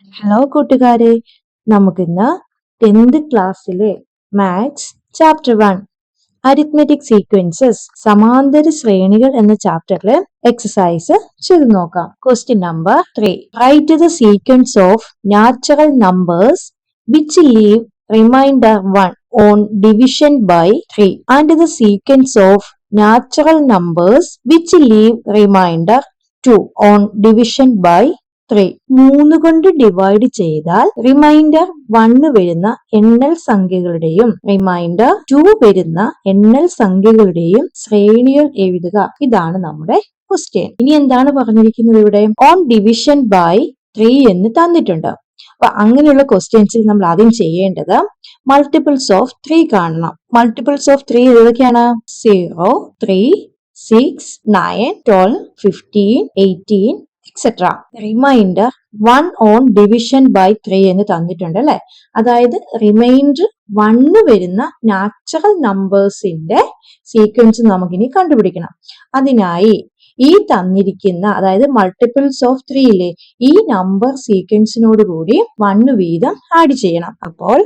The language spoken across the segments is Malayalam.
ഹലോ കൂട്ടുകാരെ, നമുക്കിന്ന് 10th ക്ലാസ്സിലെ മാത്സ് ചാപ്റ്റർ 1 അരിത്മെറ്റിക് സീക്വൻസസ് സമാന്തര ശ്രേണികൾ എന്ന ചാപ്റ്ററിലെ എക്സസൈസ് ചെയ്തു നോക്കാം. Question number 3. Write the sequence of natural numbers which leave remainder 1 on division by 3 and the sequence of natural numbers which leave remainder 2 on division by 3. 3 കൊണ്ട് ഡിവൈഡ് ചെയ്താൽ റിമൈൻഡർ 1 വരുന്ന എണ്ണൽ സംഖ്യകളുടെയും റിമൈൻഡർ 2 വരുന്ന എണ്ണൽ സംഖ്യകളുടെയും ശ്രേണികൾ എഴുതുക. ഇതാണ് നമ്മുടെ ക്വസ്റ്റ്യൻ. ഇനി എന്താണ് പറഞ്ഞിരിക്കുന്നത് ഇവിടെ? ഓൺ ഡിവിഷൻ ബൈ 3 എന്ന് തന്നിട്ടുണ്ട്. അപ്പൊ അങ്ങനെയുള്ള ക്വസ്റ്റ്യൻസിൽ നമ്മൾ ആദ്യം ചെയ്യേണ്ടത് മൾട്ടിപ്പിൾസ് ഓഫ് 3 കാണണം. മൾട്ടിപ്പിൾസ് ഓഫ് 3 ഏതൊക്കെയാണ്? 0, 3, 6, 9, 12, 15, 18 etc. Remainder 1 on division by 3 എന്ന് തന്നിട്ടുണ്ട് അല്ലെ. അതായത് റിമൈൻഡർ 1 വരുന്ന നാച്ചുറൽ നമ്പേഴ്സിന്റെ സീക്വൻസ് നമുക്കിനി കണ്ടുപിടിക്കണം. അതിനായി ഈ തന്നിരിക്കുന്ന അതായത് മൾട്ടിപ്പിൾസ് ഓഫ് 3 ഈ നമ്പർ സീക്വൻസിനോട് കൂടി 1 വീതം ആഡ് ചെയ്യണം. അപ്പോൾ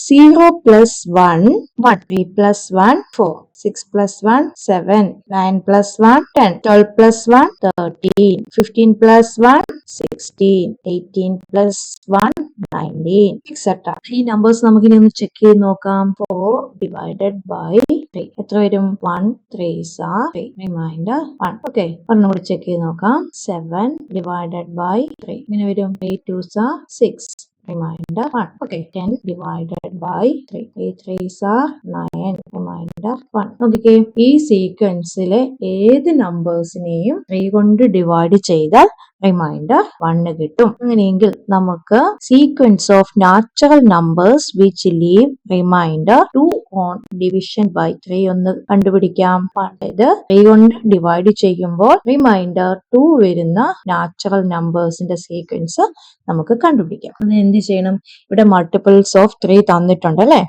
0 plus 1 1, 3 plus 1 4, 6 plus 1 7, 9 plus 1 10, 12 plus 1 13, 15 plus 1 16, 18 plus 1 19 etc. ഈ നമ്പേഴ്സ് നമുക്കിനി ഒന്ന് ചെക്ക് ചെയ്ത് നോക്കാം. 4 divided by 3 എത്ര വരും? 1 3s are 3 റിമൈൻഡർ 1. ഓക്കെ, ഒരെണ്ണം കൂടി ചെക്ക് ചെയ്ത് നോക്കാം. 7 divided by 3 ഇങ്ങനെ വരും. 8 2s are 6 remainder 1. Okay, 10 divided by 3 8 3s are 9 remainder 1. നോക്കിക്കേ, ഈ സീക്വൻസിലെ ഏത് നമ്പേഴ്സിനെയും 3 കൊണ്ട് ഡിവൈഡ് ചെയ്താൽ റിമൈൻഡർ 1 കിട്ടും. അങ്ങനെയെങ്കിൽ നമുക്ക് sequence of natural numbers which leave remainder 2 on division by 3 ഒന്ന് കണ്ടുപിടിക്കാം. അതായത് 3 കൊണ്ട് ഡിവൈഡ് ചെയ്യുമ്പോൾ റിമൈൻഡർ 2 വരുന്ന നാച്ചുറൽ നമ്പേഴ്സിന്റെ സീക്വൻസ് നമുക്ക് കണ്ടുപിടിക്കാം. അത് എന്ത് ചെയ്യണം? ഇവിടെ മൾട്ടിപ്പിൾസ് ഓഫ് 3 തന്നിട്ടുണ്ട് അല്ലെ.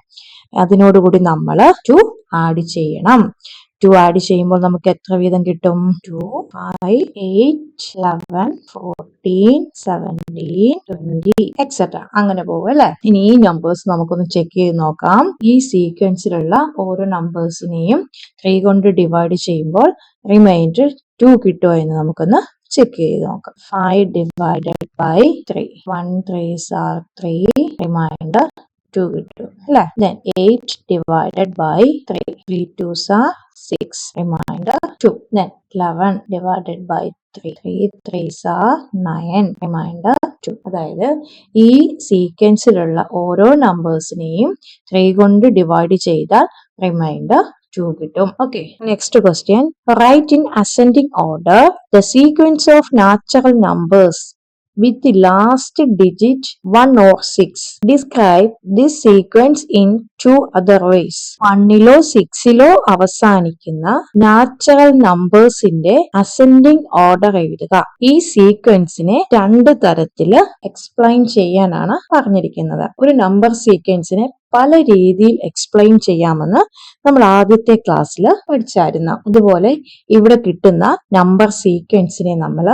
അതിനോടുകൂടി നമ്മൾ 2 ആഡ് ചെയ്യണം. 2 ആഡ് ചെയ്യുമ്പോൾ നമുക്ക് എത്ര വീതം കിട്ടും? 2 5 8 11 14 17 20 etc. അങ്ങനെ പോകും അല്ലെ. ഇനി ഈ നമ്പേഴ്സ് നമുക്കൊന്ന് ചെക്ക് ചെയ്ത് നോക്കാം. ഈ സീക്വൻസിലുള്ള ഓരോ നമ്പേഴ്സിനെയും 3 കൊണ്ട് ഡിവൈഡ് ചെയ്യുമ്പോൾ റിമൈൻഡർ 2 കിട്ടുമോ എന്ന് നമുക്കൊന്ന് ചെക്ക് ചെയ്ത് നോക്കാം. 5 divided by 3 1 3s are 3 reminder 2 കിട്ടും അല്ലെ. Then 8 divided by 3 3 2s are 6 reminder 2. Then 11 divided by 3 3 3s are 9 reminder 2. അതായത് ഈ സീക്വൻസിലുള്ള ഓരോ നമ്പേഴ്സിനെയും 3 കൊണ്ട് ഡിവൈഡ് ചെയ്താൽ റിമൈൻഡർ 2 കിട്ടും. Okay, next question. Write in ascending order the sequence of natural numbers with the last digit 1 or 6. Describe this sequence in 2 other ways. 1ലോ 6ലോ അവസാനിക്കുന്ന നാച്ചുറൽ നമ്പേഴ്സിന്റെ അസെൻഡിങ് ഓർഡർ എഴുതുക. ഈ സീക്വൻസിനെ 2 തരത്തില് എക്സ്പ്ലെയിൻ ചെയ്യാനാണ് പറഞ്ഞിരിക്കുന്നത്. ഒരു നമ്പർ സീക്വൻസിനെ പല രീതിയിൽ എക്സ്പ്ലെയിൻ ചെയ്യാമെന്ന് നമ്മൾ ആദ്യത്തെ ക്ലാസ്സിൽ പഠിച്ചായിരുന്നു. അതുപോലെ ഇവിടെ കിട്ടുന്ന നമ്പർ സീക്വൻസിനെ നമ്മൾ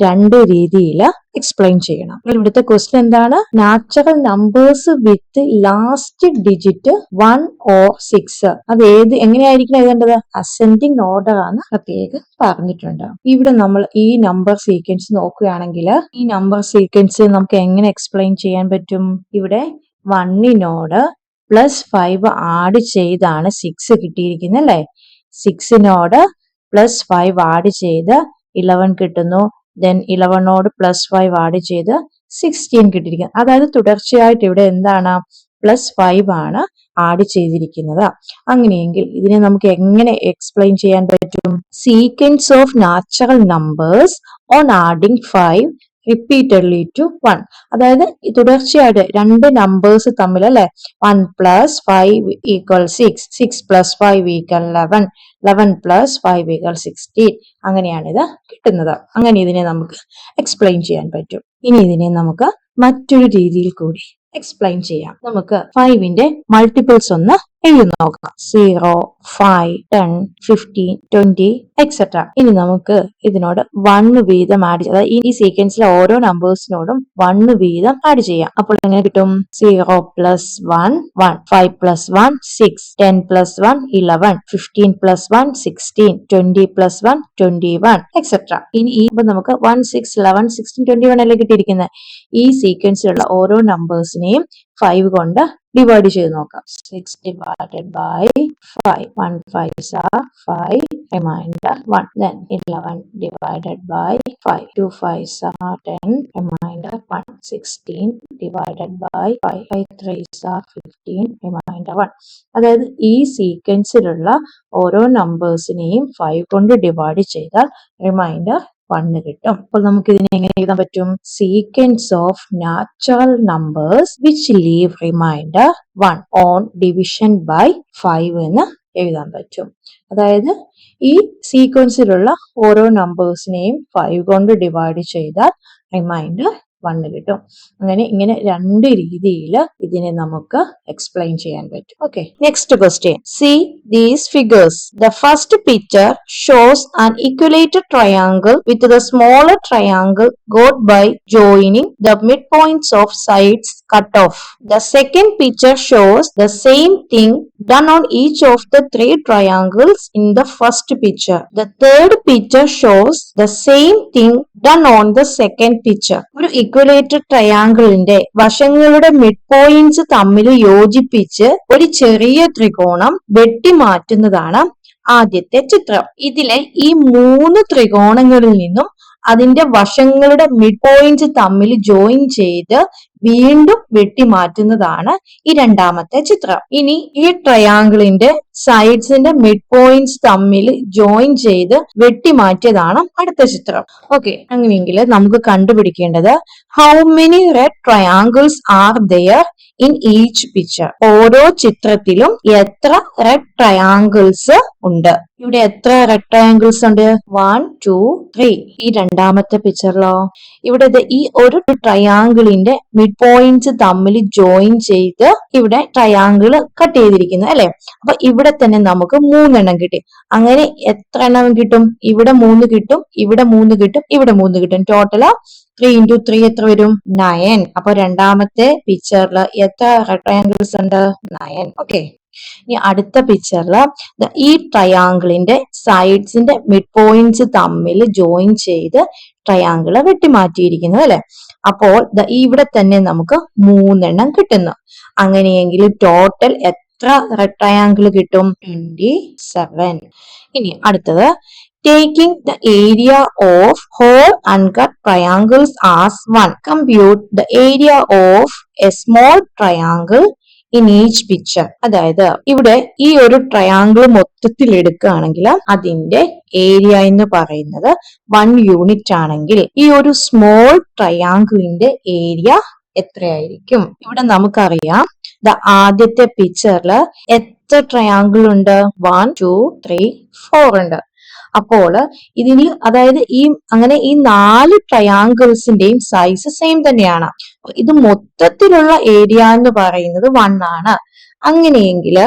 2 രീതിയിൽ എക്സ്പ്ലെയിൻ ചെയ്യണം. ഇവിടുത്തെ ക്വസ്റ്റ്യൻ എന്താണ്? Natural numbers with last digit 1 or 6 അത് എങ്ങനെയായിരിക്കണം എഴുതേണ്ടത്? അസെൻഡിങ് ഓർഡർ ആണ് പ്രത്യേകം പറഞ്ഞിട്ടുണ്ട്. ഇവിടെ നമ്മൾ ഈ നമ്പർ സീക്വൻസ് നോക്കുകയാണെങ്കിൽ ഈ നമ്പർ സീക്വൻസ് നമുക്ക് എങ്ങനെ എക്സ്പ്ലെയിൻ ചെയ്യാൻ പറ്റും? ഇവിടെ 1നോട് +5 ആഡ് ചെയ്താണ് 6 കിട്ടിയിരിക്കുന്നത് അല്ലെ. 6നോട് +5 ആഡ് ചെയ്ത് 11 കിട്ടുന്നു. ദെൻ 11നോട് +5 ആഡ് ചെയ്ത് 16 കിട്ടിയിരിക്കുന്നു. അതായത് തുടർച്ചയായിട്ട് ഇവിടെ എന്താണ്? +5 ആണ് ആഡ് ചെയ്തിരിക്കുന്നത്. അങ്ങനെയെങ്കിൽ ഇതിനെ നമുക്ക് എങ്ങനെ എക്സ്പ്ലെയിൻ ചെയ്യാൻ പറ്റും? Sequence of natural numbers on adding 5 repeatedly to 1. അതായത് തുടർച്ചയായിട്ട് 2 നമ്പേഴ്സ് തമ്മിൽ അല്ലെ. 1 plus 5 equals 6, 6 plus 5 equals 11, 11 plus 5 equals 16. അങ്ങനെയാണ് ഇത് കിട്ടുന്നത്. അങ്ങനെ ഇതിനെ നമുക്ക് എക്സ്പ്ലെയിൻ ചെയ്യാൻ പറ്റും. ഇനി ഇതിനെ നമുക്ക് മറ്റൊരു രീതിയിൽ കൂടി എക്സ്പ്ലെയിൻ ചെയ്യാം. നമുക്ക് 5ന്റെ മൾട്ടിപ്പിൾസ് ഒന്ന് എഴുതി നോക്കാം. 0, 5, 10, 15, 20 എക്സെട്ര. ഇനി നമുക്ക് ഇതിനോട് 1 വീതം ആഡ് ചെയ്യാം. അതായത് ഈ സീക്വൻസിലെ ഓരോ നമ്പേഴ്സിനോടും 1 വീതം ആഡ് ചെയ്യാം. അപ്പോൾ എങ്ങനെ കിട്ടും? 0 + 1 1, 5 + 1 6, 10 + 1 11, 15 + 1 16, 20 + 1 21 എക്സെട്ര. ഇനി ഇപ്പൊ നമുക്ക് 1 6 11 16 21 അല്ലേ കിട്ടിയിരിക്കുന്നത്. ഈ സീക്വൻസിലുള്ള ഓരോ നമ്പേഴ്സിനെയും 5 കൊണ്ട് ഡിവൈഡ് ചെയ്ത് നോക്കാം. 6 divided by 5. 1 5s are 5, remainder 1. Then 11 divided by 5. 2 5s are 10, remainder 1. 16 divided by 5. 5 3s are 15, remainder 1. അതായത് ഈ സീക്വൻസിലുള്ള ഓരോ നമ്പേഴ്സിനെയും 5 കൊണ്ട് ഡിവൈഡ് ചെയ്താൽ റിമൈൻഡർ 1 കിട്ടും. അപ്പോൾ നമുക്ക് ഇതിനെ എങ്ങനെ എഴുതാൻ പറ്റും? Sequence of natural numbers which leave remainder 1 on division by 5 എന്ന് എഴുതാൻ പറ്റും. അതായത് ഈ സീക്വൻസിലുള്ള ഓരോ നമ്പേഴ്സിനെയും 5 കൊണ്ട് ഡിവൈഡ് ചെയ്താൽ റിമൈൻഡർ 1 കിട്ടും. ഇങ്ങനെ രണ്ട് രീതിയിൽ ഇതിനെ നമുക്ക് എക്സ്പ്ലെയിൻ ചെയ്യാൻ പറ്റും. Okay, next question. See these figures. The first picture shows an equilateral triangle with the smaller triangle got by joining the midpoints of sides cut off. The second picture shows the same thing done on each of the 3 triangles in the first picture. The third picture shows the same thing done on the second picture. ഒരു ഇക്വലേറ്റഡ് ട്രയാങ്കിളിന്റെ വശങ്ങളുടെ മിഡ് പോയിന്റ്സ് തമ്മിൽ യോജിപ്പിച്ച് ഒരു ചെറിയ ത്രികോണം വെട്ടിമാറ്റുന്നതാണ് ആദ്യത്തെ ചിത്രം. ഇതിലെ ഈ 3 ത്രികോണങ്ങളിൽ നിന്നും അതിന്റെ വശങ്ങളുടെ മിഡ് പോയിന്റ്സ് തമ്മിൽ ജോയിൻ ചെയ്ത് വീണ്ടും വെട്ടിമാറ്റുന്നതാണ് ഈ രണ്ടാമത്തെ ചിത്രം. ഇനി ഈ ട്രയാങ്കിളിന്റെ സൈഡ്സിന്റെ മിഡ് പോയിന്റ്സ് തമ്മിൽ ജോയിൻ ചെയ്ത് വെട്ടിമാറ്റിയതാണ് അടുത്ത ചിത്രം. ഓക്കെ, അങ്ങനെയെങ്കിൽ നമുക്ക് കണ്ടുപിടിക്കേണ്ടത് how many red triangles are there in each picture. ഓരോ ചിത്രത്തിലും എത്ര റെഡ് ട്രയാങ്കിൾസ് ഉണ്ട്? ഇവിടെ എത്ര റെഡ് ട്രയാങ്കിൾസ് ഉണ്ട്? 1 2 3. ഈ രണ്ടാമത്തെ പിക്ചറിലോ ഇവിടെ ഈ ഒരു ട്രയാങ്കിളിന്റെ മിഡ് പോയിന്റ്സ് തമ്മിൽ ജോയിൻ ചെയ്ത് ഇവിടെ ട്രയാങ്കിൾ കട്ട് ചെയ്തിരിക്കുന്നു അല്ലെ. അപ്പൊ ഇവിടെ തന്നെ നമുക്ക് 3 എണ്ണം കിട്ടി. അങ്ങനെ എത്ര എണ്ണം കിട്ടും? ഇവിടെ 3 കിട്ടും, ഇവിടെ 3 കിട്ടും, ഇവിടെ 3 കിട്ടും. ടോട്ടല് 3 × 3 എത്ര വരും? 9. അപ്പൊ രണ്ടാമത്തെ പിക്ചറിൽ എത്ര റെഡ് ട്രയാങ്കിൾസ് ഉണ്ട്? 9. ഓക്കെ, ഇനി അടുത്ത പിക്ചറിൽ ഈ ട്രയാങ്കിളിന്റെ സൈഡ്സിന്റെ മിഡ് പോയിന്റ്സ് തമ്മിൽ ജോയിൻ ചെയ്ത് ട്രയാങ്കിള് വെട്ടിമാറ്റിയിരിക്കുന്നു അല്ലെ. അപ്പോൾ ഇവിടെ തന്നെ നമുക്ക് 3 എണ്ണം കിട്ടുന്നു. അങ്ങനെയെങ്കിൽ ടോട്ടൽ എത്ര റെഡ് ട്രയാങ്കിൾ കിട്ടും? 27. ഇനി അടുത്തത് taking the area of whole uncut triangles as 1. Compute the area of a small triangle in each picture. അതായത് ഇവിടെ ഈ ഒരു ട്രയാങ്കിൾ മൊത്തത്തിൽ എടുക്കുകയാണെങ്കിൽ അതിന്റെ ഏരിയ എന്ന് പറയുന്നത് 1 യൂണിറ്റ് ആണെങ്കിൽ ഈ ഒരു സ്മോൾ ട്രയാങ്കിളിന്റെ ഏരിയ എത്രയായിരിക്കും? ഇവിടെ നമുക്കറിയാം ആദ്യത്തെ പിക്ചറിൽ എത്ര ട്രയാങ്കിൾ ഉണ്ട്? 1 2 3 4 ഉണ്ട്. അപ്പോൾ ഇതിന് അതായത് ഈ 4 ട്രയാങ്കിൾസിന്റെയും സൈസ് സെയിം തന്നെയാണ്. ഇത് മൊത്തത്തിലുള്ള ഏരിയ എന്ന് പറയുന്നത് 1 ആണ്. അങ്ങനെയെങ്കിൽ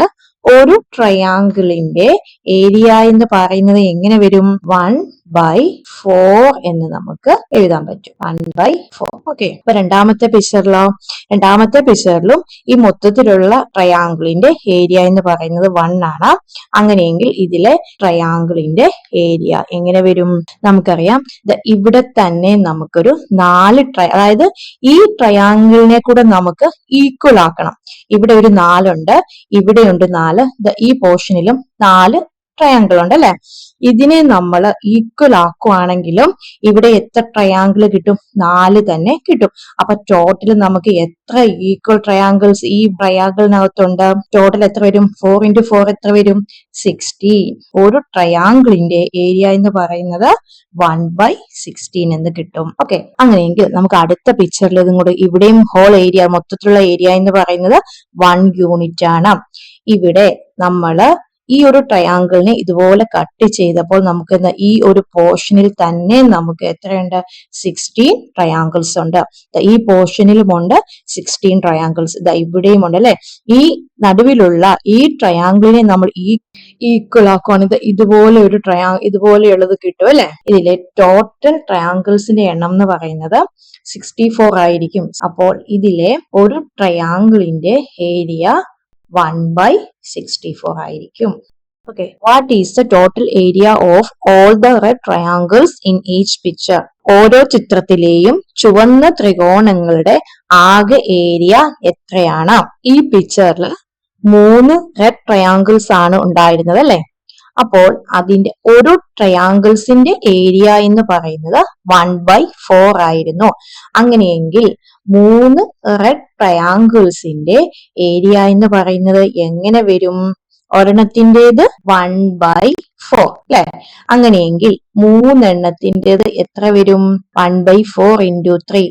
ഒരു ട്രയാങ്കിളിന്റെ ഏരിയ എന്ന് പറയുന്നത് എങ്ങനെ വരും? 1/4 എന്ന് നമുക്ക് എഴുതാൻ പറ്റും. 1/4. ഓക്കെ, അപ്പൊ രണ്ടാമത്തെ പിക്ചറിലും ഈ മൊത്തത്തിലുള്ള ട്രയാങ്കിളിന്റെ ഏരിയ എന്ന് പറയുന്നത് 1 ആണ്. അങ്ങനെയെങ്കിൽ ഇതിലെ ട്രയാങ്കിളിന്റെ ഏരിയ എങ്ങനെ വരും? നമുക്കറിയാം ഇവിടെ തന്നെ നമുക്കൊരു 4 അതായത് ഈ ട്രയാങ്കിളിനെ കൂടെ നമുക്ക് ഈക്വൽ ആക്കണം. ഇവിടെ ഒരു 4 ഉണ്ട്, ഇവിടെയുണ്ട് 4, ഈ പോർഷനിലും 4 ട്രയാങ്കിൾ ഉണ്ട് അല്ലെ. ഇതിനെ നമ്മൾ ഈക്വൽ ആക്കുവാണെങ്കിലും ഇവിടെ എത്ര ട്രയാങ്കിൾ കിട്ടും? 4 തന്നെ കിട്ടും. അപ്പൊ ടോട്ടൽ നമുക്ക് എത്ര ഈക്വൽ ട്രയാങ്കിൾസ് ഈ ട്രയാങ്കിളിനകത്തുണ്ട്? ടോട്ടൽ എത്ര വരും? 4 × 4 എത്ര വരും? 16. ഒരു ട്രയാങ്കിളിന്റെ ഏരിയ എന്ന് പറയുന്നത് 1/16 എന്ന് കിട്ടും. ഓക്കെ, അങ്ങനെയെങ്കിൽ നമുക്ക് അടുത്ത പിക്ചറിൽ ഇതും കൂടെ ഇവിടെയും ഹോൾ ഏരിയ മൊത്തത്തിലുള്ള ഏരിയ എന്ന് പറയുന്നത് 1 യൂണിറ്റ് ആണ്. ഇവിടെ നമ്മള് ഈ ഒരു ട്രയാങ്കിളിനെ ഇതുപോലെ കട്ട് ചെയ്തപ്പോൾ നമുക്ക് ഈ ഒരു പോർഷനിൽ തന്നെ നമുക്ക് എത്രയുണ്ട്? 16 ട്രയാങ്കിൾസ് ഉണ്ട്. ഈ പോർഷനിലുമുണ്ട് 16 ട്രയാങ്കിൾസ്. ഇവിടെയും ഉണ്ട് അല്ലെ. ഈ നടുവിലുള്ള ഈ ട്രയാങ്കിളിനെ നമ്മൾ ഈക്വൽ ആക്കുവാണെങ്കിൽ ഇതുപോലെ ഒരു ഇതുപോലെയുള്ളത് കിട്ടും അല്ലെ. ഇതിലെ ടോട്ടൽ ട്രയാങ്കിൾസിന്റെ എണ്ണം എന്ന് പറയുന്നത് 64 ആയിരിക്കും. അപ്പോൾ ഇതിലെ ഒരു ട്രയാങ്കിളിന്റെ ഏരിയ 1/64 ആയിരിക്കും. Okay, what is the total area of all the red triangles in each picture? ഓരോ ചിത്രത്തിലെയും ചുവന്ന ത്രികോണങ്ങളുടെ ആകെ ഏരിയ എത്രയാണ്? ഈ പിക്ചറിൽ 3 റെഡ് ട്രയാങ്കിൾസ് ആണ് ഉണ്ടായിരുന്നത് അല്ലെ. അപ്പോൾ അതിന്റെ ഒരു ട്രയാങ്കിൾസിന്റെ ഏരിയ എന്ന് പറയുന്നത് 1/4 ആയിരുന്നു. അങ്ങനെയെങ്കിൽ 3 റെഡ് ട്രയാങ്കിൾസിന്റെ ഏരിയ എന്ന് പറയുന്നത് എങ്ങനെ വരും? ഒരെണ്ണത്തിൻ്റെത് 1/4 അല്ലെ. അങ്ങനെയെങ്കിൽ 3 എണ്ണത്തിൻ്റെത് എത്ര വരും? 1/4 into 3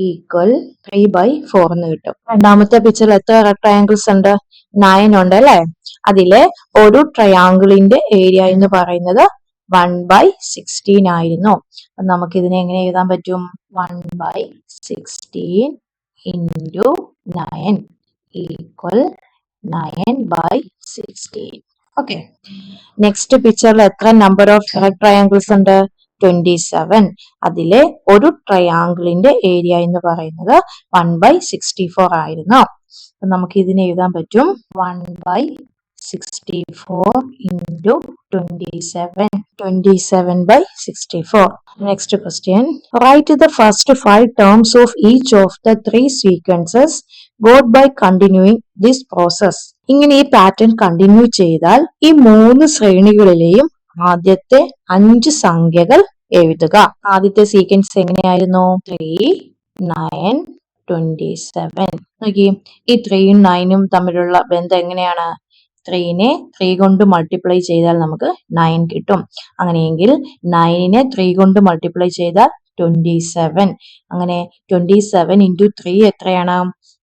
ഈക്വൽ 3/4 എന്ന് കിട്ടും. രണ്ടാമത്തെ പിക്ചറിൽ എത്ര റെഡ് ട്രയാങ്കിൾസ് ഉണ്ട്? 9 ഉണ്ട് അല്ലെ. അതിലെ ഒരു ട്രയാങ്കിളിന്റെ ഏരിയ എന്ന് പറയുന്നത് 1/16 ആയിരുന്നു. നമുക്ക് ഇതിനെ എങ്ങനെ എഴുതാൻ പറ്റും? 1/16 into 9 ഈക്വൽ 9/16. ഓക്കെ. നെക്സ്റ്റ് പിക്ചറിൽ എത്ര നമ്പർ ഓഫ് റെഡ് ട്രയാങ്കിൾസ് ഉണ്ട്? 27. അതിലെ ഒരു ട്രയാങ്കിളിന്റെ ഏരിയ എന്ന് പറയുന്നത് 1/64 ആയിരുന്നു. നമുക്ക് ഇതിനെ എഴുതാൻ പറ്റും 1/64 into 27. 27/64. Next question. Write the first 5 terms of each of the 3 sequences got by continuing this process. ഇങ്ങനെ ഈ പാറ്റേൺ കണ്ടിന്യൂ ചെയ്താൽ ഈ 3 ശ്രേണികളിലെയും ആദ്യത്തെ 5 സംഖ്യകൾ എഴുതുക. ആദ്യത്തെ സീക്വൻസ് എങ്ങനെയായിരുന്നു? 3, 9, 27. നോക്കി, ഈ 3ഉം 9ഉം തമ്മിലുള്ള ബന്ധം എങ്ങനെയാണ്? 3നെ 3 കൊണ്ട് മൾട്ടിപ്ലൈ ചെയ്താൽ നമുക്ക് 9 കിട്ടും. അങ്ങനെയെങ്കിൽ 9നെ 3 കൊണ്ട് മൾട്ടിപ്ലൈ ചെയ്താൽ 27. അങ്ങനെ 27 into 3 എത്രയാണ്?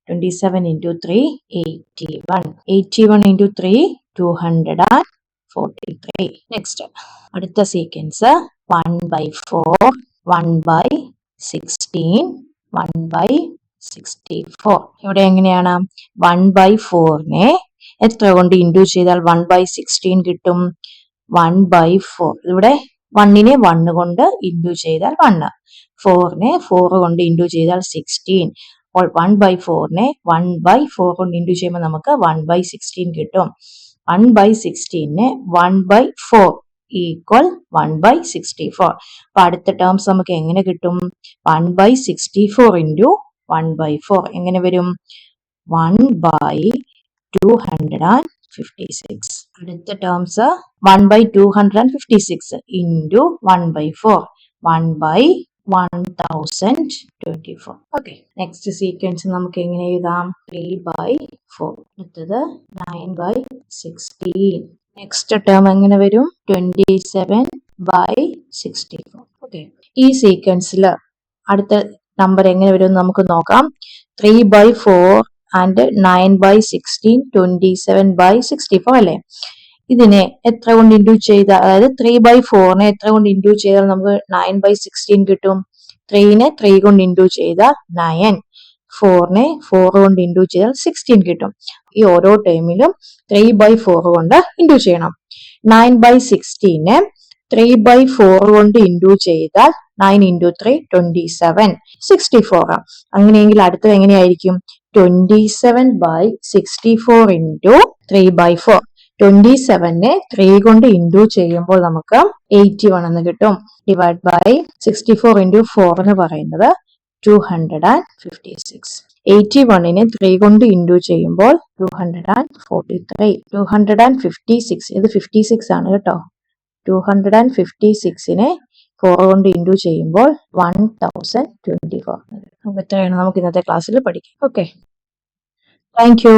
27 into 3 81. 81 into 3 243. നെക്സ്റ്റ് അടുത്ത സീക്വൻസ് 1/4, 1/16, 1/64. ഇവിടെ എങ്ങനെയാണ്? 1/4നെ എത്ര കൊണ്ട് ഇൻഡു ചെയ്താൽ 1/16 കിട്ടും? 1/4. ഇവിടെ 1നെ 1 കൊണ്ട് ഇൻഡു ചെയ്താൽ 1, 4നെ 4 കൊണ്ട് ഇൻഡു ചെയ്താൽ 16. അപ്പോൾ 1/4നെ 1/4 കൊണ്ട് ഇൻഡു ചെയ്യുമ്പോൾ നമുക്ക് 1/16 കിട്ടും. 1/16നെ 1/4 ഈക്വൽ 1/64. അപ്പൊ അടുത്ത ടേംസ് നമുക്ക് എങ്ങനെ കിട്ടും? 1/64 into 1/4 എങ്ങനെ വരും? 1/256. അടുത്ത terms 1/256 into 1/4 1/1024. Okay. Next sequence നമുക്ക് എങ്ങനെ എഴുതാം? 3/4. അടുത്തത് 9/16. നെക്സ്റ്റ് ടേം എങ്ങനെ വരും? 27/64. ഓക്കെ. ഈ സീക്വൻസിൽ അടുത്ത നമ്പർ എങ്ങനെ വരും നമുക്ക് നോക്കാം. 3/4 and 9/16, 27/64 അല്ലെ. ഇതിനെ എത്ര കൊണ്ട് ഇൻഡു ചെയ്താൽ, അതായത് 3/4നെ എത്ര കൊണ്ട് ഇൻഡു ചെയ്താൽ നമുക്ക് 9/16 കിട്ടും? 3നെ 3 കൊണ്ട് ഇൻഡു ചെയ്താൽ 9, 4നെ 4 കൊണ്ട് ഇൻഡു ചെയ്താൽ 16 കിട്ടും. ഈ ഓരോ ടൈമിലും 3/4 കൊണ്ട് ഇൻഡു ചെയ്യണം. 9/16നെ 3/4 കൊണ്ട് ഇൻഡു ചെയ്താൽ 9 into 3 27, 64. അങ്ങനെയെങ്കിൽ അടുത്തത് എങ്ങനെയായിരിക്കും? 27/64 into 3/4. 27നെ 3 കൊണ്ട് ഇൻഡു ചെയ്യുമ്പോൾ നമുക്ക് 81 എന്ന് കിട്ടും. ഡിവൈഡ് ബൈ 64 into 4 എന്ന് പറയുന്നത് 256. 81നെ 3 കൊണ്ട് ഇൻഡു ചെയ്യുമ്പോൾ 243. 256, ഇത് 56 ആണ് കേട്ടോ. 256നെ 4 കൊണ്ട് ഇൻഡു ചെയ്യുമ്പോൾ 1024. നമുക്ക് ഇത്രയാണ് നമുക്ക് ഇന്നത്തെ ക്ലാസ്സിൽ പഠിക്കാം. Okay, thank you.